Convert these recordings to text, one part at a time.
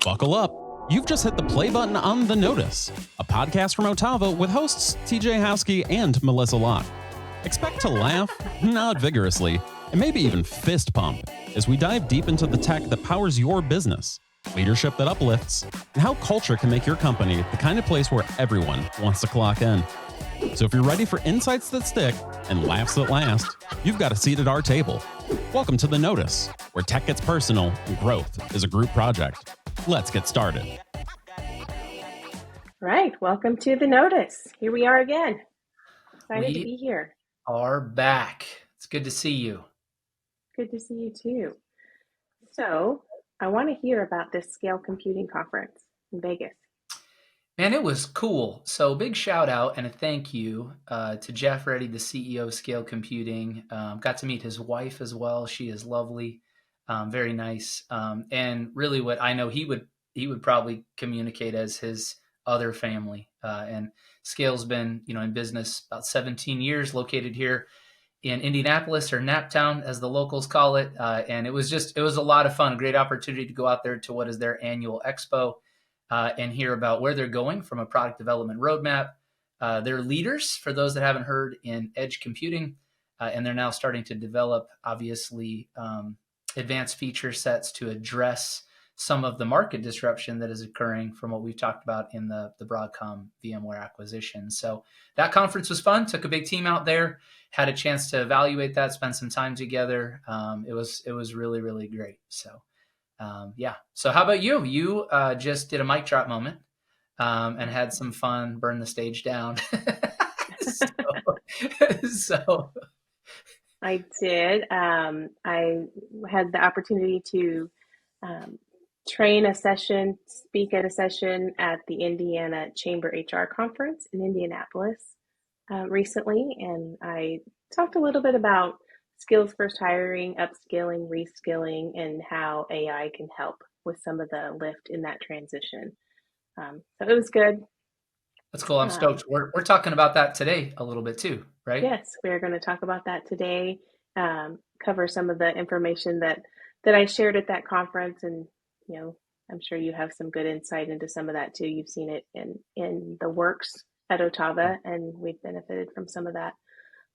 Buckle up. You've just hit the play button on The Notice, a podcast from Otava with hosts TJ Houske and Melissa Locke. Expect to laugh, nod vigorously, and maybe even fist pump as we dive deep into the tech that powers your business, leadership that uplifts, and how culture can make your company the kind of place where everyone wants to clock in. So if you're ready for insights that stick and laughs that last, you've got a seat at our table. Welcome to The Notice, where tech gets personal and growth is a group project. Let's get started. Right. Welcome to The Notice. Here we are again. Excited to be here. Are back. It's good to see you. Good to see you too. So I want to hear about this Scale Computing Conference in Vegas. Man, it was cool. So big shout out and a thank you to Jeff Reddy, the CEO of Scale Computing. Got to meet his wife as well. She is lovely, very nice. And really what I know he would probably communicate as his other family. And Scale's been, in business about 17 years, located here in Indianapolis, or Naptown as the locals call it. And it was a lot of fun, a great opportunity to go out there to what is their annual expo and hear about where they're going from a product development roadmap. They're leaders, for those that haven't heard, in edge computing, and they're now starting to develop, obviously, advanced feature sets to address some of the market disruption that is occurring from what we've talked about in the Broadcom VMware acquisition. So that conference was fun. Took a big team out there, had a chance to evaluate that, spend some time together. It was really, really great. So yeah. So how about you? You just did a mic drop moment and had some fun, burn the stage down. so I did. I had the opportunity to train a session, speak at a session at the Indiana Chamber HR Conference in Indianapolis recently. And I talked a little bit about skills first hiring, upskilling, reskilling, and how AI can help with some of the lift in that transition. So it was good. That's cool. I'm stoked. We're talking about that today a little bit too, right? Yes, we're going to talk about that today, cover some of the information that I shared at that conference. And, I'm sure you have some good insight into some of that too. You've seen it in the works at Otava, and we've benefited from some of that.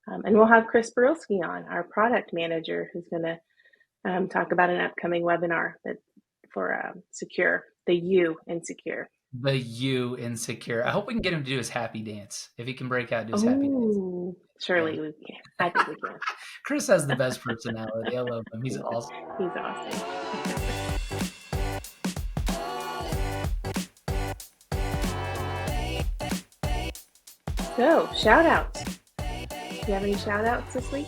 And we'll have Chris Barilski on, our product manager, who's going to talk about an upcoming webinar for Secure, the U in Secure. The U in Secure. I hope we can get him to do his happy dance. If he can break out, do his happy dance. Surely we can. I think we can. Chris has the best personality. I love him. He's awesome. He's awesome. So, shout outs. Do you have any shout outs this week?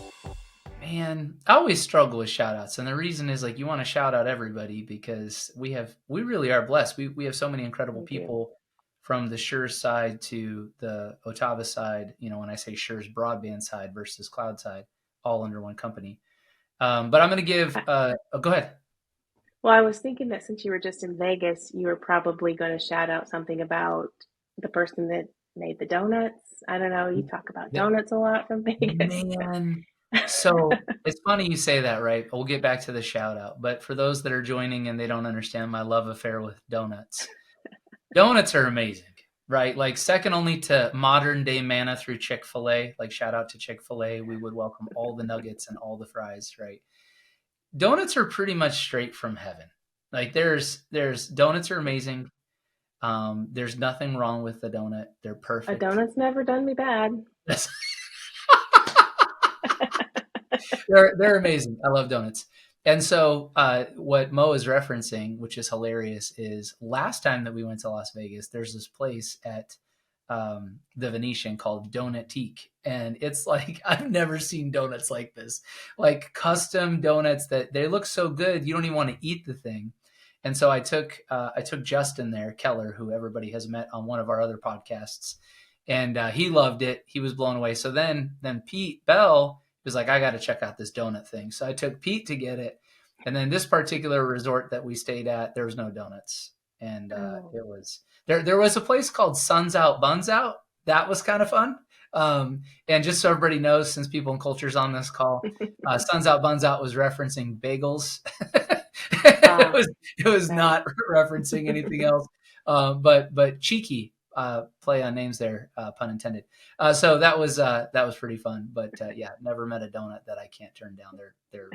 Man, I always struggle with shout outs. And the reason is you want to shout out everybody because we really are blessed. We have so many incredible people from the Shure side to the Otava side. When I say Shure's broadband side versus cloud side, all under one company. But I'm going to give, go ahead. Well, I was thinking that since you were just in Vegas, you were probably going to shout out something about the person that made the donuts. I don't know. You talk about donuts a lot from Vegas. Man. So it's funny you say that, right? We'll get back to the shout out. But for those that are joining and they don't understand my love affair with donuts, donuts are amazing, right? Second only to modern day manna through Chick-fil-A. Shout out to Chick-fil-A. We would welcome all the nuggets and all the fries, right? Donuts are pretty much straight from heaven. There's donuts are amazing. There's nothing wrong with the donut. They're perfect. A donut's never done me bad. They're amazing. I love donuts. And so what Mo is referencing, which is hilarious, is last time that we went to Las Vegas, there's this place at the Venetian called Donatique. And it's I've never seen donuts like this. Custom donuts that they look so good, you don't even want to eat the thing. And so I took Justin there, Keller, who everybody has met on one of our other podcasts, and he loved it. He was blown away. So then Pete Bell was like, I got to check out this donut thing. So I took Pete to get it. And then this particular resort that we stayed at, there was no donuts. And it was there was a place called Suns Out, Buns Out. That was kind of fun. And just so everybody knows, since people and culture's on this call, Suns Out, Buns Out was referencing bagels. It was Right. not referencing anything else, but cheeky play on names there, pun intended. So that was pretty fun. But yeah, never met a donut that I can't turn down. They're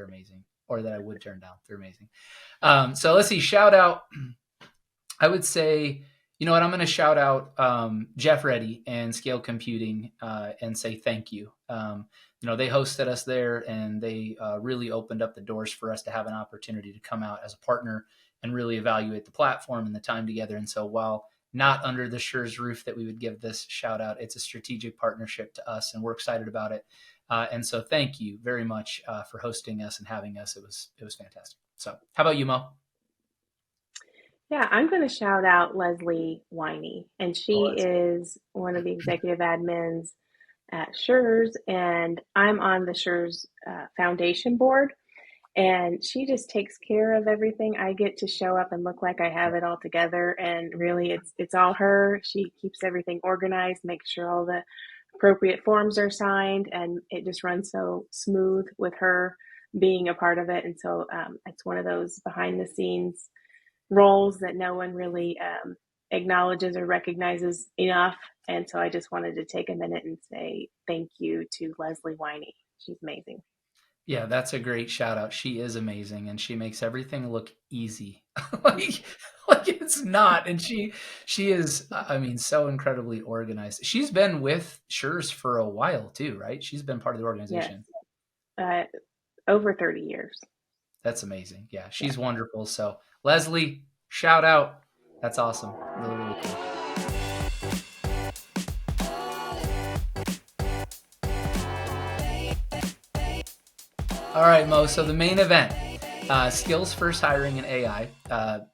amazing, or that I would turn down. They're amazing. So let's see. Shout out. I would say, you know what? I'm going to shout out Jeff Reddy and Scale Computing and say thank you. You know, they hosted us there, and they really opened up the doors for us to have an opportunity to come out as a partner and really evaluate the platform and the time together. And so while not under the Sure's roof that we would give this shout out, it's a strategic partnership to us, and we're excited about it. And so thank you very much for hosting us and having us. It was fantastic. So how about you, Mo? Yeah, I'm going to shout out Leslie Winey, and Oh, she that's is one of the executive admins at Sure's, and I'm on the Sure's foundation board. And she just takes care of everything. I get to show up and look like I have it all together, and really, it's all her. She keeps everything organized, makes sure all the appropriate forms are signed, and it just runs so smooth with her being a part of it. And so it's one of those behind the scenes roles that no one really acknowledges or recognizes enough. And so I just wanted to take a minute and say thank you to Leslie Winey. She's amazing. Yeah, that's a great shout out. She is amazing, and she makes everything look easy. like like it's not. And she is, I mean, so incredibly organized. She's been with Sure's for a while too, right? She's been part of the Yes, organization. over 30 years. That's amazing. Yeah, Yeah. she's wonderful. So Leslie, shout out. That's awesome. Really, really cool. All right, Mo. So the main event, skills first hiring in AI.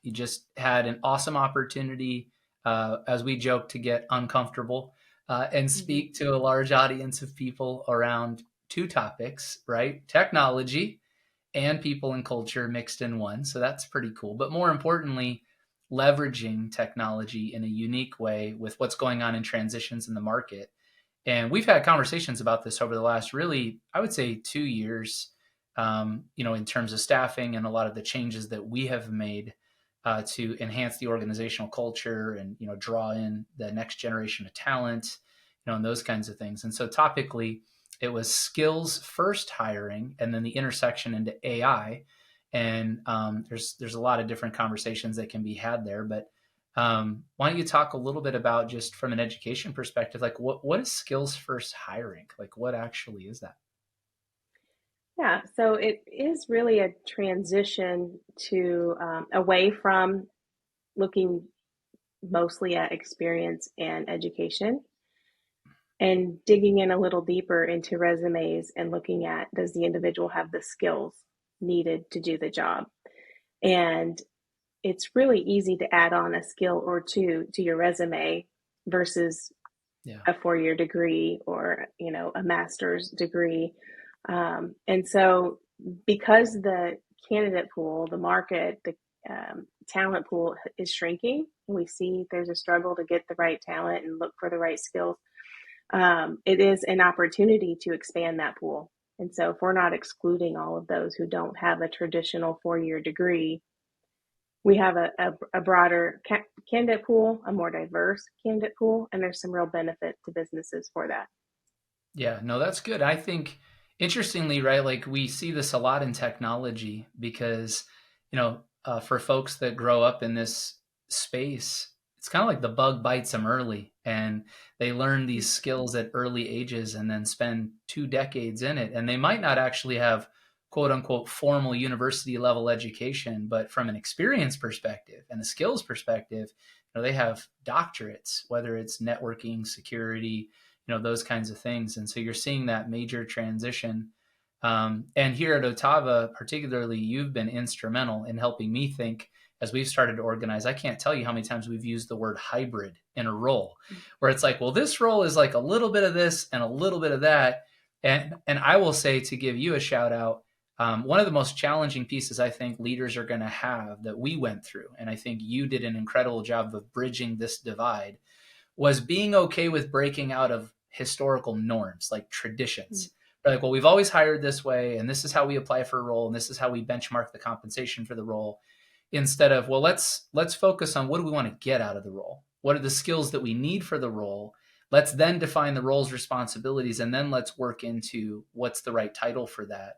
You just had an awesome opportunity, as we joke, to get uncomfortable and speak to a large audience of people around two topics, right? Technology and people and culture mixed in one. So that's pretty cool. But more importantly, leveraging technology in a unique way with what's going on in transitions in the market. And we've had conversations about this over the last, really, I would say 2 years, you know, in terms of staffing and a lot of the changes that we have made to enhance the organizational culture and, you know, draw in the next generation of talent, you know, and those kinds of things. And so topically, it was skills first hiring and then the intersection into AI. And there's a lot of different conversations that can be had there. But why don't you talk a little bit about, just from an education perspective, like what is skills first hiring? Like what actually is that? Yeah, so it is really a transition to away from looking mostly at experience and education, and digging in a little deeper into resumes and looking at, does the individual have the skills needed to do the job? And it's really easy to add on a skill or two to your resume versus Yeah. a 4-year degree or, you know, a master's degree. And so because the candidate pool, the market, the talent pool is shrinking, we see there's a struggle to get the right talent and look for the right skills. It is an opportunity to expand that pool. And so if we're not excluding all of those who don't have a traditional 4-year degree, we have a broader candidate pool, a more diverse candidate pool, and there's some real benefit to businesses for that. Yeah, no, that's good. I think, interestingly, right, like we see this a lot in technology because, you know, for folks that grow up in this space, it's kind of like the bug bites them early and they learn these skills at early ages and then spend 2 decades in it. And they might not actually have quote unquote formal university level education, but from an experience perspective and a skills perspective, you know, they have doctorates, whether it's networking, security, you know, those kinds of things. And so you're seeing that major transition. And here at Otava, particularly, you've been instrumental in helping me think as we've started to organize. I can't tell you how many times we've used the word hybrid in a role where it's like, well, this role is like a little bit of this and a little bit of that. And I will say, to give you a shout out, one of the most challenging pieces I think leaders are going to have that we went through, and I think you did an incredible job of bridging this divide, was being okay with breaking out of historical norms like traditions. They're like, well, we've always hired this way, and this is how we apply for a role, and this is how we benchmark the compensation for the role. Instead of, well, let's focus on what do we want to get out of the role? What are the skills that we need for the role? Let's then define the role's responsibilities, and then let's work into what's the right title for that.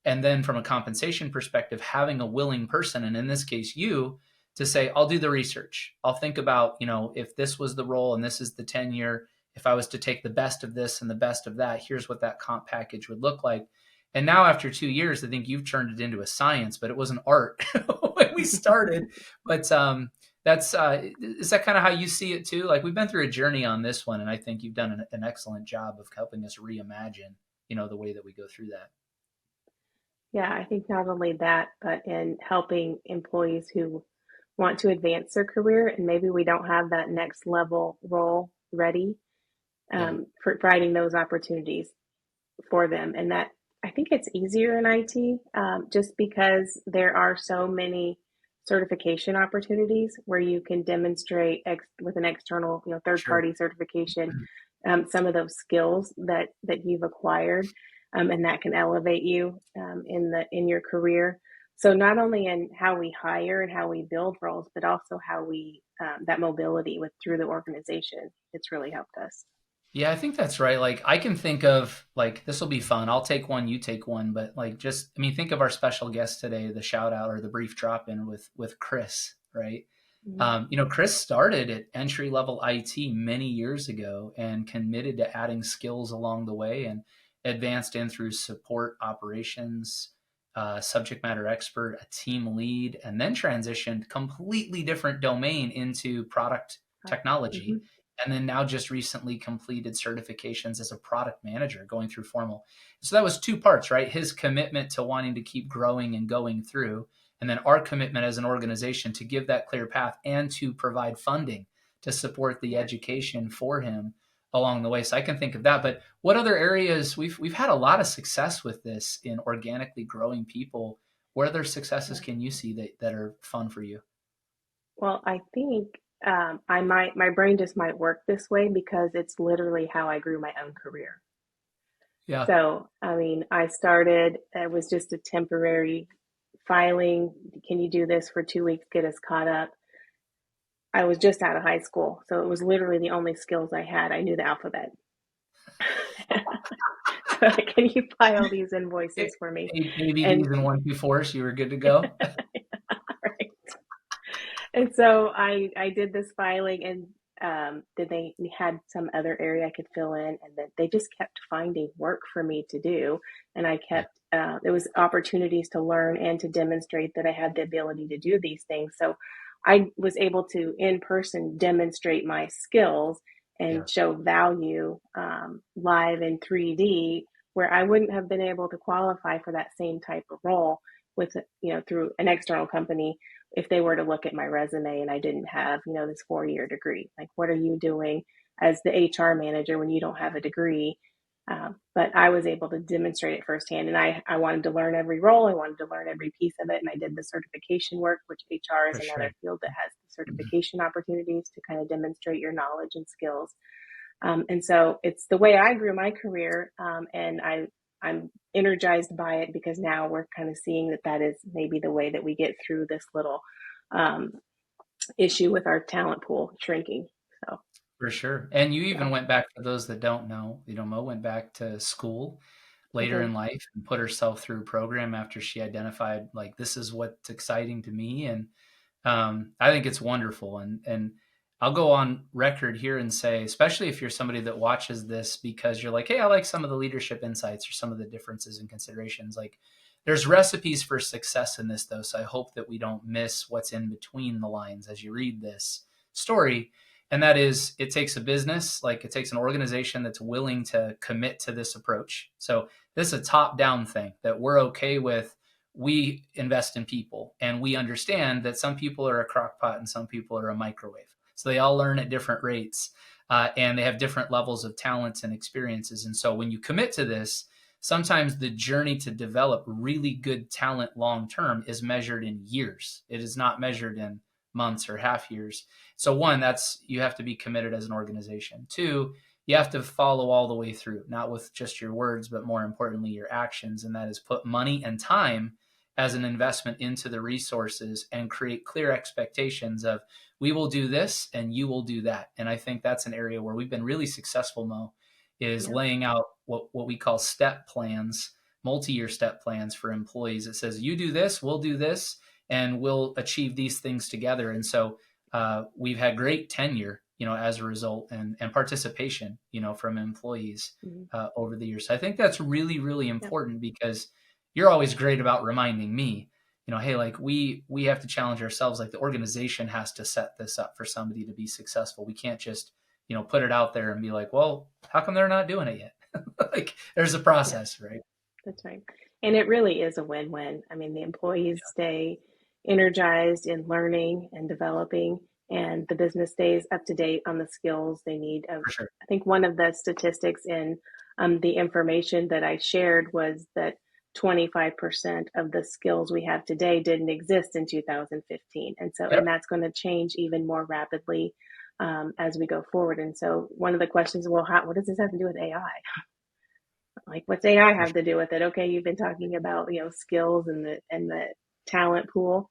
And then from a compensation perspective, having a willing person, and in this case, you, to say, I'll do the research. I'll think about, if this was the role and this is the tenure, if I was to take the best of this and the best of that, here's what that comp package would look like. And now after 2 years, I think you've turned it into a science, but it was an art when we started. But is that kind of how you see it too? Like, we've been through a journey on this one, and I think you've done an excellent job of helping us reimagine, the way that we go through that. Yeah, I think not only that, but in helping employees who want to advance their career and maybe we don't have that next level role ready, for providing those opportunities for them. And that, I think it's easier in IT, just because there are so many certification opportunities where you can demonstrate with an external, third-party certification, some of those skills that you've acquired, and that can elevate you in your career. So not only in how we hire and how we build roles, but also how we that mobility through the organization. It's really helped us. Yeah, I think that's right. Like, I can think of, like, this will be fun. I'll take one, you take one, but think of our special guest today, the shout out or the brief drop in with Chris, right? Mm-hmm. Chris started at entry level IT many years ago and committed to adding skills along the way and advanced in through support operations, subject matter expert, a team lead, and then transitioned completely different domain into product technology. Mm-hmm. And then now just recently completed certifications as a product manager, going through formal. So that was 2 parts, right? His commitment to wanting to keep growing and going through, and then our commitment as an organization to give that clear path and to provide funding to support the education for him along the way. So I can think of that. But what other areas, we've had a lot of success with this in organically growing people. What other successes can you see that are fun for you? Well, I think my brain just might work this way because it's literally how I grew my own career. Yeah. So, I started, it was just a temporary filing. Can you do this for 2 weeks? Get us caught up. I was just out of high school. So it was literally the only skills I had. I knew the alphabet. Can you file these invoices for me? ABDs and 1, 2, 4, so you were good to go. Right. And so I did this filing, and then they had some other area I could fill in, and then they just kept finding work for me to do. And I kept, there was opportunities to learn and to demonstrate that I had the ability to do these things. So I was able to in person demonstrate my skills and show value live in 3D, where I wouldn't have been able to qualify for that same type of role with, through an external company if they were to look at my resume and I didn't have, this 4-year degree. Like, what are you doing as the HR manager when you don't have a degree? But I was able to demonstrate it firsthand, and I wanted to learn every role. I wanted to learn every piece of it, and I did the certification work, which HR is another field that has the certification opportunities to kind of demonstrate your knowledge and skills. And so it's the way I grew my career, and I'm energized by it because now we're kind of seeing that is maybe the way that we get through this little issue with our talent pool shrinking. So. For sure. And you even went back, for those that don't know, Mo went back to school later in life and put herself through a program after she identified, like, this is what's exciting to me. And I think it's wonderful. And I'll go on record here and say, especially if you're somebody that watches this because you're like, hey, I like some of the leadership insights or some of the differences and considerations, like, there's recipes for success in this, though. So I hope that we don't miss what's in between the lines as you read this story. And that is, it takes a business, like, it takes an organization that's willing to commit to this approach. So this is a top-down thing that we're okay with. We invest in people, and we understand that some people are a crock pot and some people are a microwave. So they all learn at different rates, and they have different levels of talents and experiences. And so when you commit to this, sometimes the journey to develop really good talent long-term is measured in years. It is not measured in months or half years. So one, you have to be committed as an organization. 2, you have to follow all the way through, not with just your words, but more importantly, your actions. And that is put money and time as an investment into the resources and create clear expectations of, we will do this and you will do that. And I think that's an area where we've been really successful, Mo, is laying out what we call step plans, multi-year step plans for employees. It says, you do this, we'll do this, and we'll achieve these things together. And so we've had great tenure, as a result, and participation, from employees over the years. So I think that's really, really important because you're always great about reminding me, hey, like we have to challenge ourselves. Like the organization has to set this up for somebody to be successful. We can't just, put it out there and be like, well, how come they're not doing it yet? Like there's a process, right? That's right. And it really is a win-win. I mean, the employees stay energized in learning and developing, and the business stays up to date on the skills they need. For sure. I think one of the statistics in the information that I shared was that 25% of the skills we have today didn't exist in 2015. And so, and that's going to change even more rapidly as we go forward. And so one of the questions, well, what does this have to do with AI? Like, what's AI have to do with it? Okay, you've been talking about, skills and the talent pool.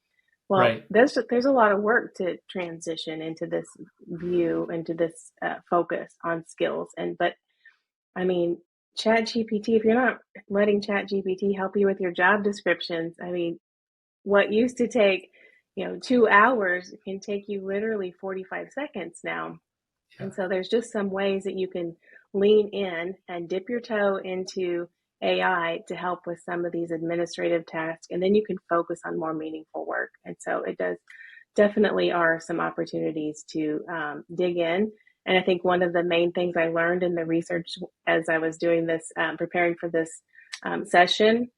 Well, there's a lot of work to transition into this view, into this focus on skills. But I mean, ChatGPT, if you're not letting ChatGPT help you with your job descriptions, I mean, what used to take, 2 hours can take you literally 45 seconds now. Yeah. And so there's just some ways that you can lean in and dip your toe into AI to help with some of these administrative tasks, and then you can focus on more meaningful work. And so it definitely are some opportunities to dig in. And I think one of the main things I learned in the research as I was doing this, preparing for this session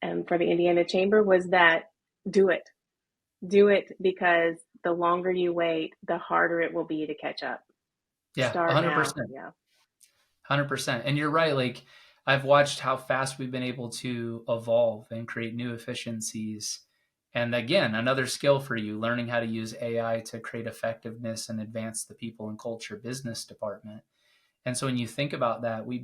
and for the Indiana Chamber, was that do it. Do it, because the longer you wait, the harder it will be to catch up. Yeah, Start 100%. now. Yeah. 100%. And you're right. Like I've watched how fast we've been able to evolve and create new efficiencies. And again, another skill for you, learning how to use AI to create effectiveness and advance the people and culture business department. And so when you think about that, we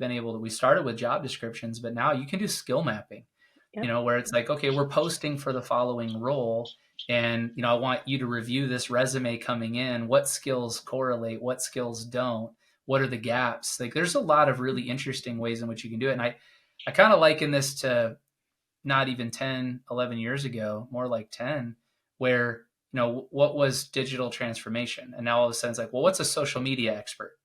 started with job descriptions, but now you can do skill mapping, where it's like, okay, we're posting for the following role. And, I want you to review this resume coming in. What skills correlate? What skills don't? What are the gaps? Like there's a lot of really interesting ways in which you can do it. And I kind of liken this to not even 10, 11 years ago, more like 10, where, what was digital transformation? And now all of a sudden it's like, well, what's a social media expert?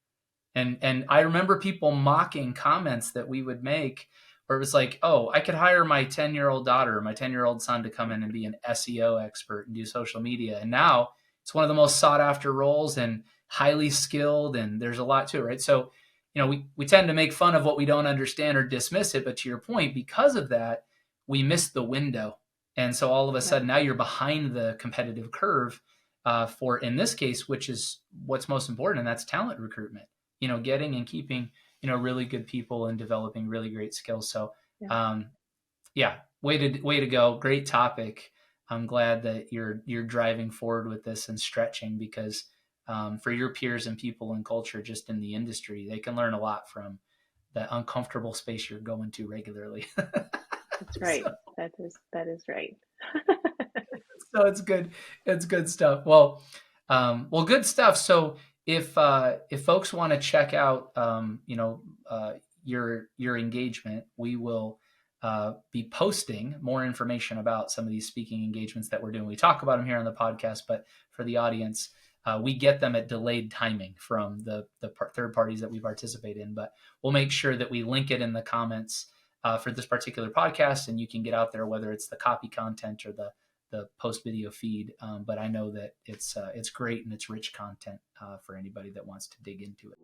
And I remember people mocking comments that we would make where it was like, oh, I could hire my 10-year-old daughter or my 10-year-old son to come in and be an SEO expert and do social media. And now it's one of the most sought after roles and highly skilled, and there's a lot to it, right? So, we tend to make fun of what we don't understand or dismiss it. But to your point, because of that, we miss the window. And so all of a sudden now you're behind the competitive curve for, in this case, which is what's most important, and that's talent recruitment, getting and keeping, really good people and developing really great skills. So, way to go. Great topic. I'm glad that you're driving forward with this and stretching, because for your peers and people and culture just in the industry, they can learn a lot from the uncomfortable space you're going to regularly. That's right. So, that is right. So it's good. It's good stuff. Well, good stuff. So if folks want to check out, your engagement, we will be posting more information about some of these speaking engagements that we're doing. We talk about them here on the podcast, but for the audience, we get them at delayed timing from the third parties that we participate in. But we'll make sure that we link it in the comments for this particular podcast, and you can get out there, whether it's the copy content or the post video feed. But I know that it's great and it's rich content for anybody that wants to dig into it.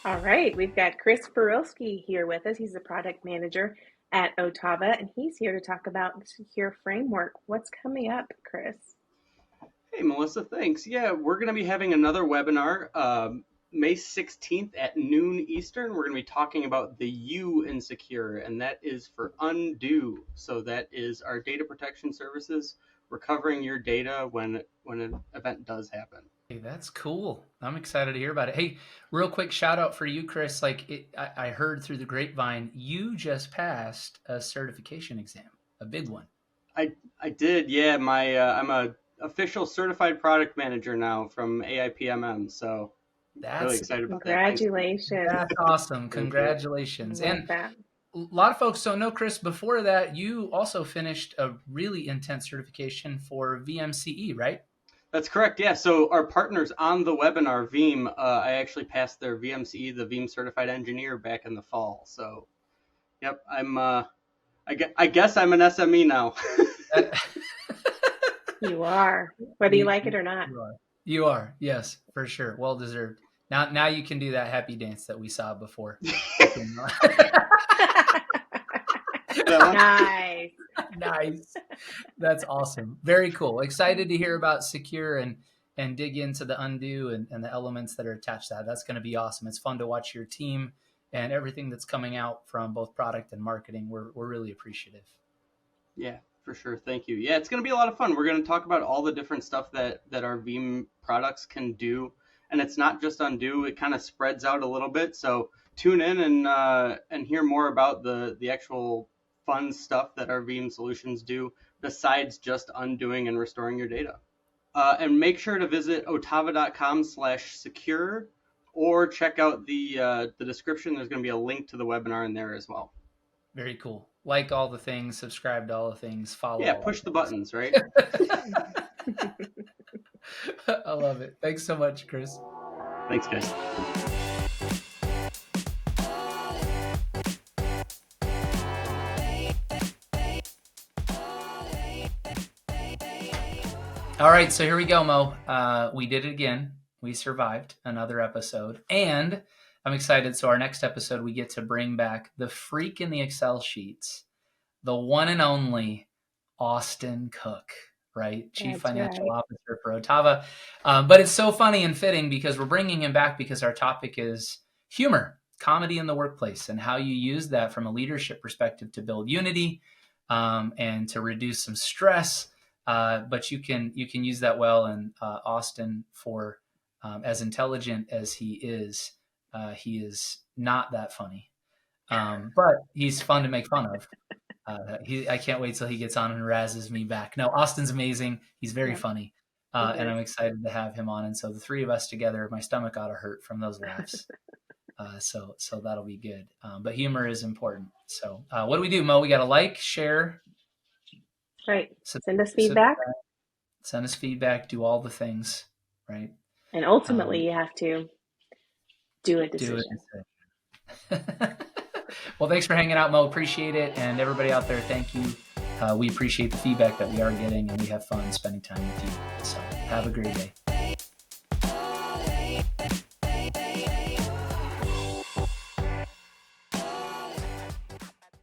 All right, we've got Chris Borowski here with us. He's the product manager at Otava, and he's here to talk about the secure framework. What's coming up, Chris? Hey, Melissa, thanks. Yeah, we're going to be having another webinar May 16th at noon Eastern. We're going to be talking about the U in Secure, and that is for undo. So that is our data protection services, recovering your data when an event does happen. Hey, that's cool. I'm excited to hear about it. Hey, real quick shout out for you, Chris. I heard through the grapevine, you just passed a certification exam, a big one. I did, yeah. I'm a official certified product manager now from AIPMM, so that's really excited about congratulations. That's awesome. Congratulations. And a lot of folks don't know, Chris, before that, you also finished a really intense certification for VMCE, right? That's correct, yeah. So our partners on the webinar, Veeam, I actually passed their VMCE, the Veeam Certified Engineer, back in the fall. So, yep, I guess I'm an SME now. You are, whether you like it or not. You are, yes, for sure. Well deserved. Now you can do that happy dance that we saw before. Nice. Nice. That's awesome. Very cool. Excited to hear about Secure and dig into the undo and the elements that are attached to that. That's going to be awesome. It's fun to watch your team and everything that's coming out from both product and marketing. We're really appreciative. Yeah, for sure. Thank you. Yeah, it's going to be a lot of fun. We're going to talk about all the different stuff that our Veeam products can do. And it's not just undo, it kind of spreads out a little bit. So tune in and hear more about the actual fun stuff that our Veeam solutions do besides just undoing and restoring your data. And make sure to visit otava.com/secure or check out the description. There's going to be a link to the webinar in there as well. Very cool. Like all the things, subscribe to all the things, follow. Yeah, push the buttons, right? I love it. Thanks so much, Chris. Thanks, guys. All right, so here we go, Mo. We did it again. We survived another episode, and I'm excited. So our next episode, we get to bring back the freak in the Excel sheets, the one and only Austin Cook, right? Chief Financial Officer for Otava. But it's so funny and fitting because we're bringing him back because our topic is humor, comedy in the workplace, and how you use that from a leadership perspective to build unity and to reduce some stress. But you can use that well. And Austin, for as intelligent as he is not that funny, but he's fun to make fun of. I can't wait till he gets on and razzes me back. No, Austin's amazing. He's very funny, and I'm excited to have him on. And so the three of us together, my stomach ought to hurt from those laughs. So that'll be good. But humor is important. So what do we do, Mo? We got to like, share. Right. Send us feedback. Send us feedback. Do all the things. Right. And ultimately, you have to do a decision. Well, thanks for hanging out, Mo. Appreciate it. And everybody out there, thank you. We appreciate the feedback that we are getting, and we have fun spending time with you. So have a great day.